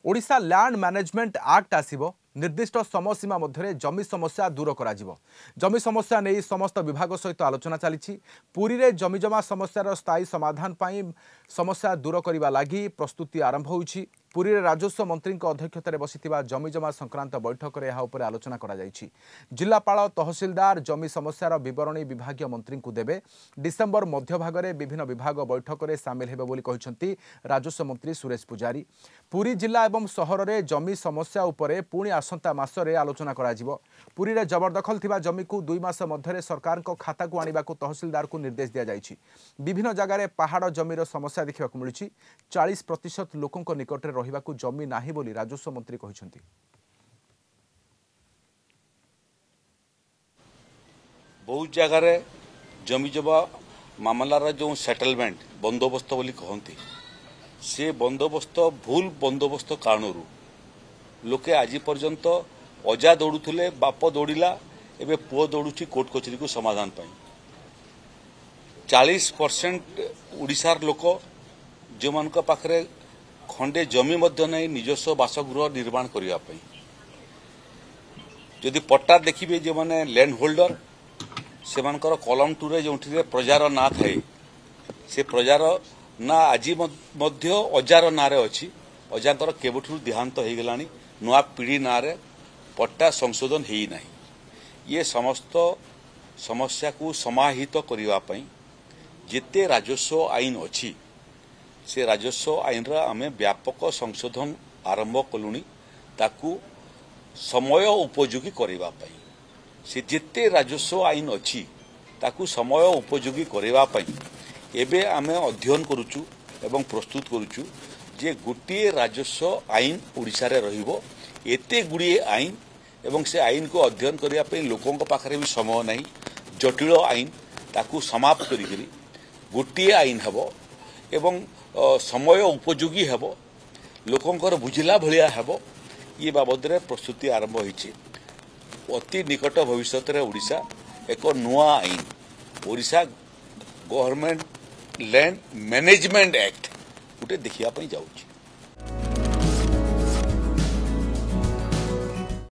Odisha land management act आसीबो निर्दिष्ट समयसीमा मध्य जमी समस्या दूर करा जिवो। जमी समस्या नहीं समस्त विभाग सहित आलोचना चली। पुरी रे जमीजमा समस्यार स्थायी समाधान पाई समस्या दूर करने लगी प्रस्तुति आरंभ होइछि। पुरी रे राजस्व मंत्री अध्यक्षतार बसिथिबा जमीजमा संक्रांत बैठक में यह आलोचना करा जायछि। जिलापाल तहसीलदार जमी समस्यार विवरणी विभागीय मंत्री को देबे। डिसेम्बर मध्य भाग में विभिन्न विभाग बैठक में सामिल हेबे बोली कहिसंती राजस्व मंत्री सुरेश पुजारी। पुरी जिला एवं सहर में जमी समस्या उपरे पुणी आसंता मासरे आलोचना करा जिवो। पुरी रे जबरदखल थिबा जमी को 2 मास मध्य सरकार को खाता को आनिबा को तहसीलदार को निर्देश दिया जायछि। विभिन्न जगार पहाड़ जमीर समस्या देखा मिलुछि। 40% लोकों निकट में रहिबा को जमी नाही बोली राजस्व मंत्री कहिसंती। बहुत जगार जमी जमा मामलार जो सेटलमेंट बंदोबस्त बोली कहती से बंदोबस्त भूल बंदोबस्त कारण लोके आज पर्यंत अजा दौड़ुले बाप दौड़ला एवं पुओ दौड़ुची कोर्ट कचेरी को समाधान पाई। 40% उड़ीसार लोक जो मान पाखरे खंडे जमी मध्य नहीं निजस्व बासगृह निर्माण करने जदि पट्टा देखिए जो माने लैंड होल्डर से मानकर कलम 2 रे जो प्रजार ना थाए से प्रजार ना आज मध्य अजार ना रे अच्छी अजार केवठू देहांत हो गलानी नुआ पीढ़ी ना रे पट्टा संशोधन है ना। ये समस्त समस्या को समाहित करने जिते राजस्व आईन अच्छी से राजस्व आईन आमे व्यापक संशोधन आरंभ कलुनी ताकू समय उपयोगी करने से जिते राजस्व आईन अच्छी ताकू समय उपयोगी करने एबे आमे अध्ययन करुचु एवं प्रस्तुत करुचु जे गोटे राजस्व आईन ओडिशा रे रहिबो। एते गुड़िए आईन एवं से आईन को अध्ययन करने लोकों पाखरे भी समय नहीं। जटिल आईन ताकू समाप्त करी गोटे आईन हेबो एवं समय उपयोगी हेबो लोकों बुझिला भलिया हेबो। ये बाबद रे प्रस्तुति आरंभ होइछि। अति निकट भविष्य रे ओडिशा एक नुआ आईन Odisha government land management act गोटे देखिया जाऊँ।